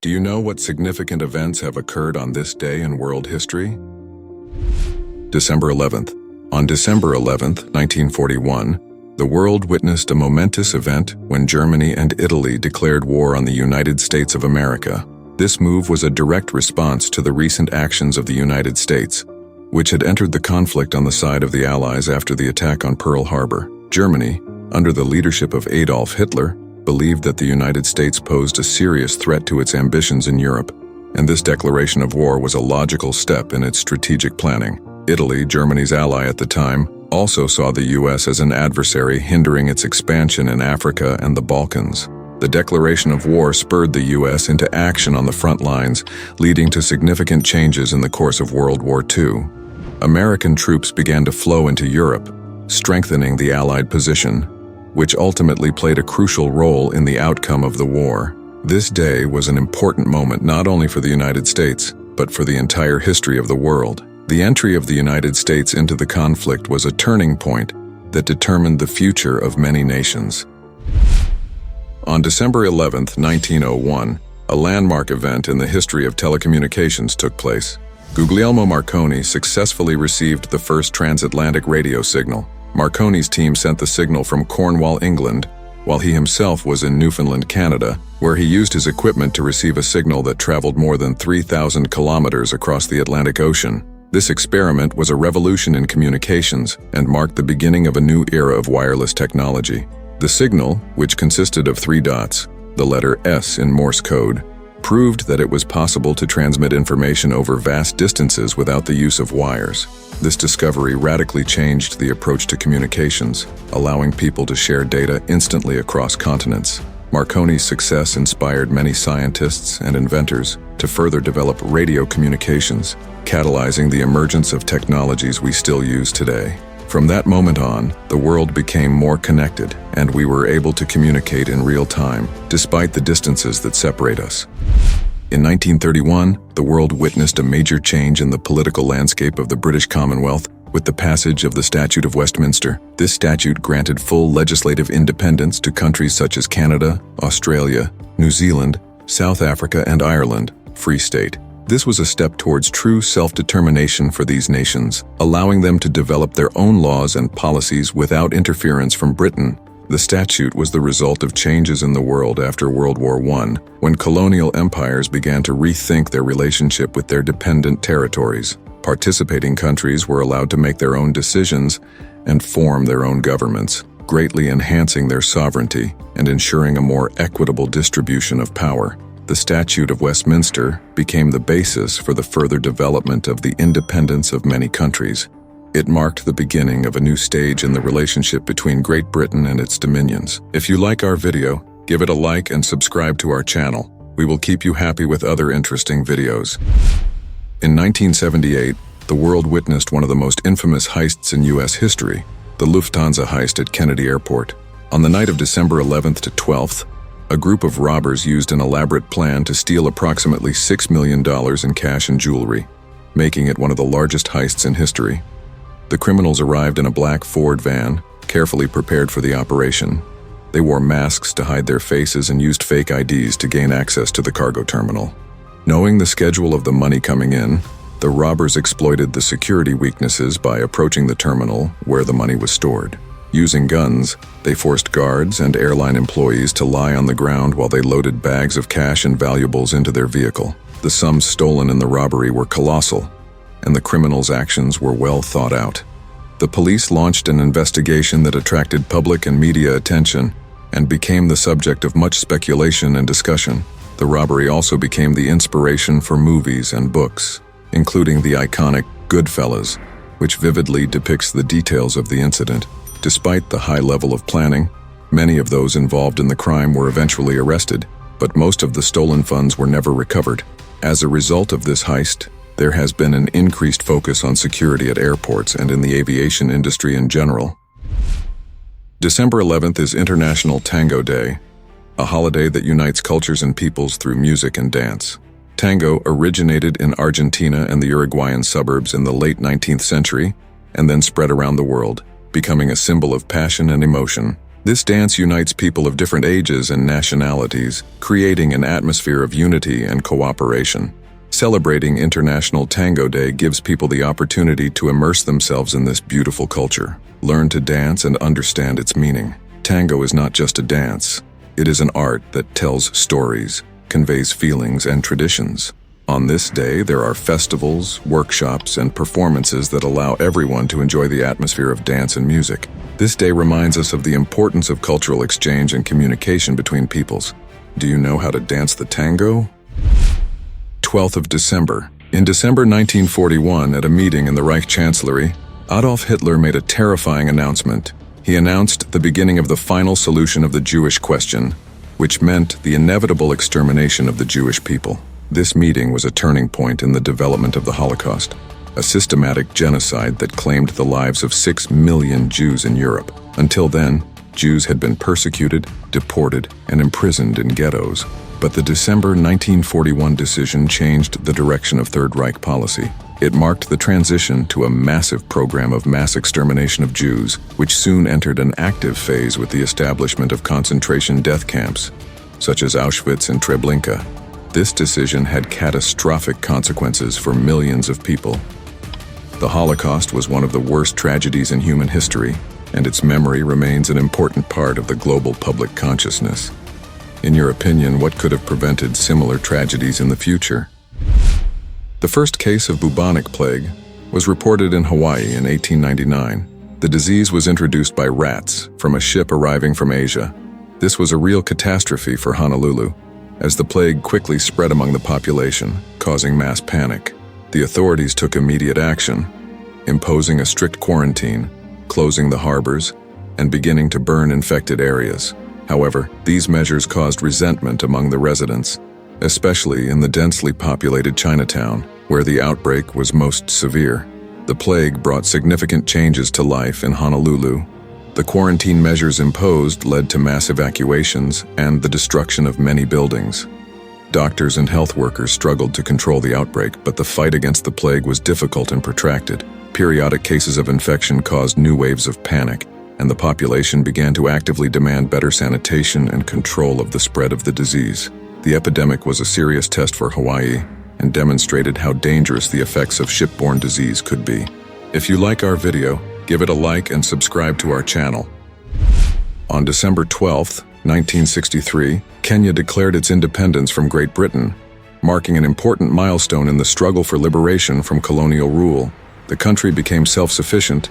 Do you know what significant events have occurred on this day in world history? December 11th. On December 11th, 1941, the world witnessed a momentous event when Germany and Italy declared war on the United States of America. This move was a direct response to the recent actions of the United States, which had entered the conflict on the side of the Allies after the attack on Pearl Harbor. Germany, under the leadership of Adolf Hitler, believed that the United States posed a serious threat to its ambitions in Europe, and this declaration of war was a logical step in its strategic planning. Italy, Germany's ally at the time, also saw the U.S. as an adversary hindering its expansion in Africa and the Balkans. The declaration of war spurred the U.S. into action on the front lines, leading to significant changes in the course of World War II. American troops began to flow into Europe, strengthening the Allied position, which ultimately played a crucial role in the outcome of the war. This day was an important moment not only for the United States, but for the entire history of the world. The entry of the United States into the conflict was a turning point that determined the future of many nations. On December 11, 1901, a landmark event in the history of telecommunications took place. Guglielmo Marconi successfully received the first transatlantic radio signal. Marconi's team sent the signal from Cornwall, England, while he himself was in Newfoundland, Canada, where he used his equipment to receive a signal that traveled more than 3,000 kilometers across the Atlantic Ocean. This experiment was a revolution in communications and marked the beginning of a new era of wireless technology. The signal, which consisted of 3 dots, the letter S in Morse code, proved that it was possible to transmit information over vast distances without the use of wires. This discovery radically changed the approach to communications, allowing people to share data instantly across continents. Marconi's success inspired many scientists and inventors to further develop radio communications, catalyzing the emergence of technologies we still use today. From that moment on, the world became more connected, and we were able to communicate in real time, despite the distances that separate us. In 1931, the world witnessed a major change in the political landscape of the British Commonwealth with the passage of the Statute of Westminster. This statute granted full legislative independence to countries such as Canada, Australia, New Zealand, South Africa, and Ireland, Free State. This was a step towards true self-determination for these nations, allowing them to develop their own laws and policies without interference from Britain. The statute was the result of changes in the world after World War I, when colonial empires began to rethink their relationship with their dependent territories. Participating countries were allowed to make their own decisions and form their own governments, greatly enhancing their sovereignty and ensuring a more equitable distribution of power. The Statute of Westminster became the basis for the further development of the independence of many countries. It marked the beginning of a new stage in the relationship between Great Britain and its dominions. If you like our video, give it a like and subscribe to our channel. We will keep you happy with other interesting videos. In 1978, the world witnessed one of the most infamous heists in U.S. history, the Lufthansa heist at Kennedy Airport. On the night of December 11th to 12th, a group of robbers used an elaborate plan to steal approximately $6 million in cash and jewelry, making it one of the largest heists in history. The criminals arrived in a black Ford van, carefully prepared for the operation. They wore masks to hide their faces and used fake IDs to gain access to the cargo terminal. Knowing the schedule of the money coming in, the robbers exploited the security weaknesses by approaching the terminal where the money was stored. Using guns, they forced guards and airline employees to lie on the ground while they loaded bags of cash and valuables into their vehicle. The sums stolen in the robbery were colossal, and the criminals' actions were well thought out. The police launched an investigation that attracted public and media attention and became the subject of much speculation and discussion. The robbery also became the inspiration for movies and books, including the iconic Goodfellas, which vividly depicts the details of the incident. Despite the high level of planning, many of those involved in the crime were eventually arrested, but most of the stolen funds were never recovered. As a result of this heist, there has been an increased focus on security at airports and in the aviation industry in general. December 11th is International Tango Day, a holiday that unites cultures and peoples through music and dance. Tango originated in Argentina and the Uruguayan suburbs in the late 19th century and then spread around the world, becoming a symbol of passion and emotion. This dance unites people of different ages and nationalities, creating an atmosphere of unity and cooperation. Celebrating International Tango Day gives people the opportunity to immerse themselves in this beautiful culture, learn to dance and understand its meaning. Tango is not just a dance. It is an art that tells stories, conveys feelings and traditions. On this day, there are festivals, workshops, and performances that allow everyone to enjoy the atmosphere of dance and music. This day reminds us of the importance of cultural exchange and communication between peoples. Do you know how to dance the tango? 12th of December. In December 1941, at a meeting in the Reich Chancellery, Adolf Hitler made a terrifying announcement. He announced the beginning of the final solution of the Jewish question, which meant the inevitable extermination of the Jewish people. This meeting was a turning point in the development of the Holocaust, a systematic genocide that claimed the lives of 6 million Jews in Europe. Until then, Jews had been persecuted, deported, and imprisoned in ghettos. But the December 1941 decision changed the direction of Third Reich policy. It marked the transition to a massive program of mass extermination of Jews, which soon entered an active phase with the establishment of concentration death camps, such as Auschwitz and Treblinka. This decision had catastrophic consequences for millions of people. The Holocaust was one of the worst tragedies in human history, and its memory remains an important part of the global public consciousness. In your opinion, what could have prevented similar tragedies in the future? The first case of bubonic plague was reported in Hawaii in 1899. The disease was introduced by rats from a ship arriving from Asia. This was a real catastrophe for Honolulu, as the plague quickly spread among the population, causing mass panic. The authorities took immediate action, imposing a strict quarantine, closing the harbors, and beginning to burn infected areas. However, these measures caused resentment among the residents, especially in the densely populated Chinatown, where the outbreak was most severe. The plague brought significant changes to life in Honolulu. The quarantine measures imposed led to mass evacuations and the destruction of many buildings. Doctors and health workers struggled to control the outbreak, but the fight against the plague was difficult and protracted. Periodic cases of infection caused new waves of panic, and the population began to actively demand better sanitation and control of the spread of the disease. The epidemic was a serious test for Hawaii and demonstrated how dangerous the effects of ship-borne disease could be. If you like our video, give it a like and subscribe to our channel. On December 12, 1963, Kenya declared its independence from Great Britain, marking an important milestone in the struggle for liberation from colonial rule. The country became self-sufficient,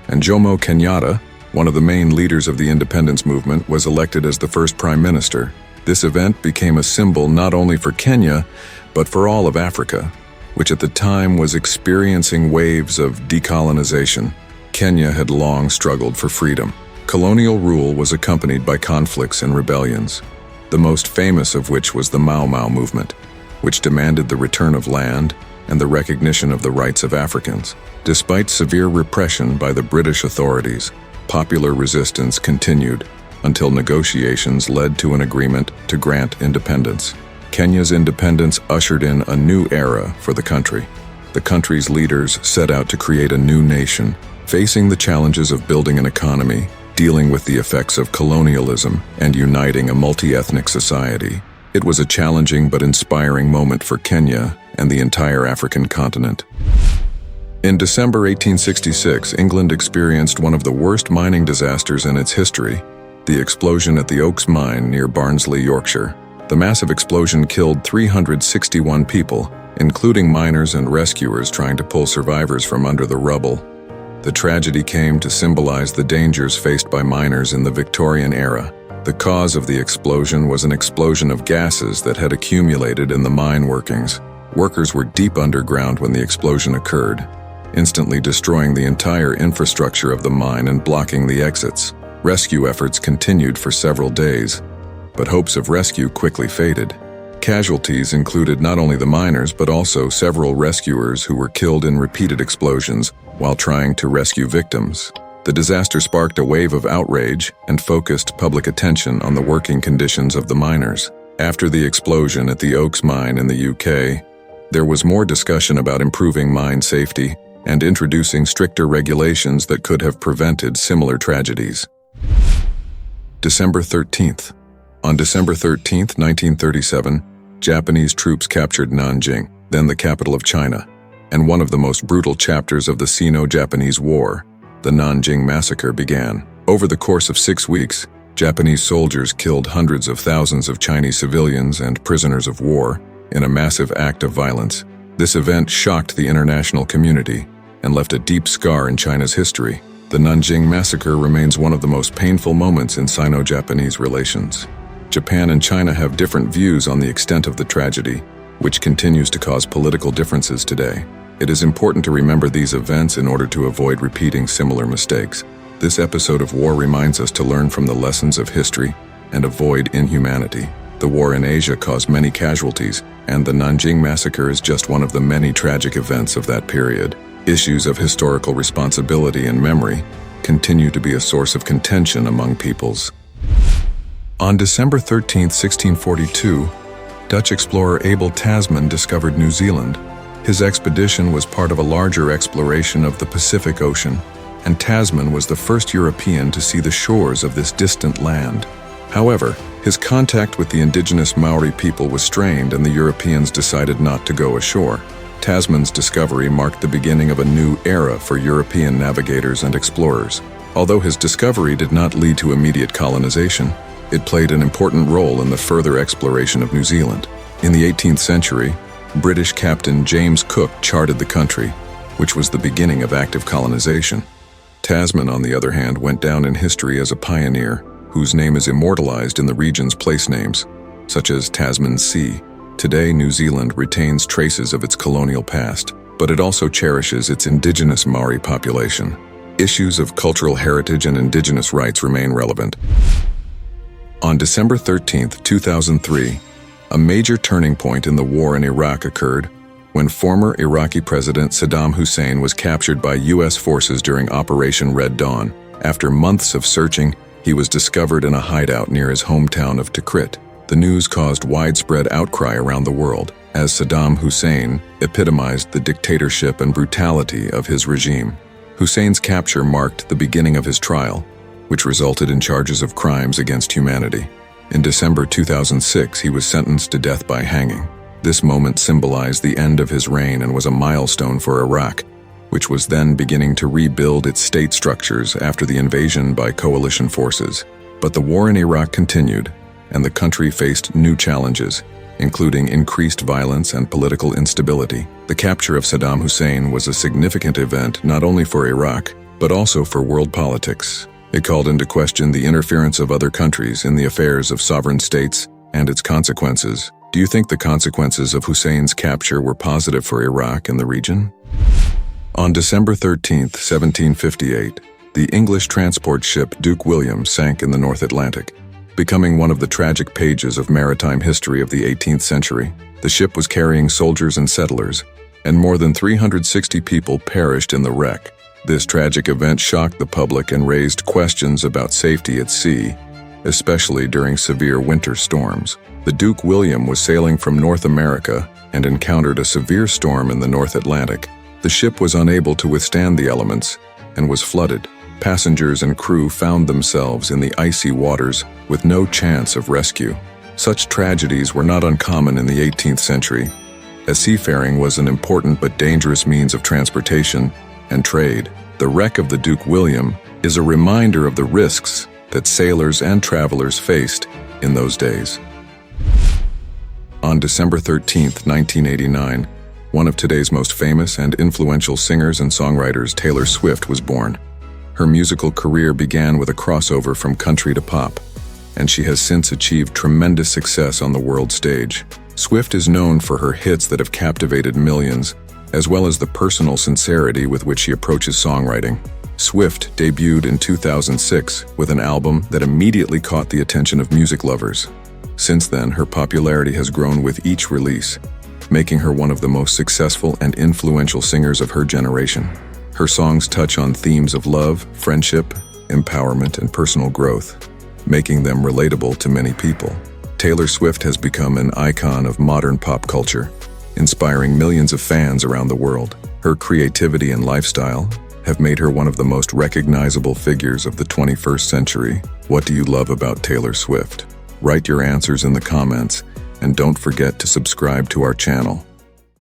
and Jomo Kenyatta, one of the main leaders of the independence movement, was elected as the first prime minister. This event became a symbol not only for Kenya, but for all of Africa, which at the time was experiencing waves of decolonization. Kenya had long struggled for freedom. Colonial rule was accompanied by conflicts and rebellions, the most famous of which was the Mau Mau movement, which demanded the return of land and the recognition of the rights of Africans. Despite severe repression by the British authorities, popular resistance continued until negotiations led to an agreement to grant independence. Kenya's independence ushered in a new era for the country. The country's leaders set out to create a new nation, facing the challenges of building an economy, dealing with the effects of colonialism, and uniting a multi-ethnic society. It was a challenging but inspiring moment for Kenya and the entire African continent. In December 1866, England experienced one of the worst mining disasters in its history, the explosion at the Oaks mine near Barnsley, Yorkshire. The massive explosion killed 361 people, including miners and rescuers trying to pull survivors from under the rubble. The tragedy came to symbolize the dangers faced by miners in the Victorian era. The cause of the explosion was an explosion of gases that had accumulated in the mine workings. Workers were deep underground when the explosion occurred, instantly destroying the entire infrastructure of the mine and blocking the exits. Rescue efforts continued for several days, but hopes of rescue quickly faded. Casualties included not only the miners but also several rescuers who were killed in repeated explosions while trying to rescue victims. The disaster sparked a wave of outrage and focused public attention on the working conditions of the miners. After the explosion at the Oaks mine in the UK, there was more discussion about improving mine safety and introducing stricter regulations that could have prevented similar tragedies. December 13th. On December 13th, 1937, Japanese troops captured Nanjing, then the capital of China, and one of the most brutal chapters of the Sino-Japanese War, the Nanjing Massacre, began. Over the course of 6 weeks, Japanese soldiers killed hundreds of thousands of Chinese civilians and prisoners of war in a massive act of violence. This event shocked the international community and left a deep scar in China's history. The Nanjing Massacre remains one of the most painful moments in Sino-Japanese relations. Japan and China have different views on the extent of the tragedy, which continues to cause political differences today. It is important to remember these events in order to avoid repeating similar mistakes. This episode of war reminds us to learn from the lessons of history and avoid inhumanity. The war in Asia caused many casualties, and the Nanjing Massacre is just one of the many tragic events of that period. Issues of historical responsibility and memory continue to be a source of contention among peoples. On December 13, 1642, Dutch explorer Abel Tasman discovered New Zealand. His expedition was part of a larger exploration of the Pacific Ocean, and Tasman was the first European to see the shores of this distant land. However, his contact with the indigenous Maori people was strained, and the Europeans decided not to go ashore. Tasman's discovery marked the beginning of a new era for European navigators and explorers. Although his discovery did not lead to immediate colonization, it played an important role in the further exploration of New Zealand. In the 18th century, British Captain James Cook charted the country, which was the beginning of active colonization. Tasman, on the other hand, went down in history as a pioneer, whose name is immortalized in the region's place names, such as Tasman Sea. Today, New Zealand retains traces of its colonial past, but it also cherishes its indigenous Maori population. Issues of cultural heritage and indigenous rights remain relevant. On December 13, 2003, a major turning point in the war in Iraq occurred when former Iraqi President Saddam Hussein was captured by U.S. forces during Operation Red Dawn. After months of searching, he was discovered in a hideout near his hometown of Tikrit. The news caused widespread outcry around the world, as Saddam Hussein epitomized the dictatorship and brutality of his regime. Hussein's capture marked the beginning of his trial, which resulted in charges of crimes against humanity. In December 2006, he was sentenced to death by hanging. This moment symbolized the end of his reign and was a milestone for Iraq, which was then beginning to rebuild its state structures after the invasion by coalition forces. But the war in Iraq continued, and the country faced new challenges, including increased violence and political instability. The capture of Saddam Hussein was a significant event not only for Iraq, but also for world politics. It called into question the interference of other countries in the affairs of sovereign states and its consequences. Do you think the consequences of Hussein's capture were positive for Iraq and the region? On December 13, 1758, the English transport ship Duke William sank in the North Atlantic, becoming one of the tragic pages of maritime history of the 18th century. The ship was carrying soldiers and settlers, and more than 360 people perished in the wreck. This tragic event shocked the public and raised questions about safety at sea, especially during severe winter storms. The Duke William was sailing from North America and encountered a severe storm in the North Atlantic. The ship was unable to withstand the elements and was flooded. Passengers and crew found themselves in the icy waters with no chance of rescue. Such tragedies were not uncommon in the 18th century, as seafaring was an important but dangerous means of transportation and trade. The wreck of the Duke William is a reminder of the risks that sailors and travelers faced in those days. On December 13, 1989, one of today's most famous and influential singers and songwriters, Taylor Swift, was born. Her musical career began with a crossover from country to pop, and she has since achieved tremendous success on the world stage. Swift is known for her hits that have captivated millions, as well as the personal sincerity with which she approaches songwriting. Swift debuted in 2006 with an album that immediately caught the attention of music lovers. Since then, her popularity has grown with each release, making her one of the most successful and influential singers of her generation. Her songs touch on themes of love, friendship, empowerment, and personal growth, making them relatable to many people. Taylor Swift has become an icon of modern pop culture, inspiring millions of fans around the world. Her creativity and lifestyle, have made her one of the most recognizable figures of the 21st century. What do you love about Taylor Swift? Write your answers in the comments, and don't forget to subscribe to our channel.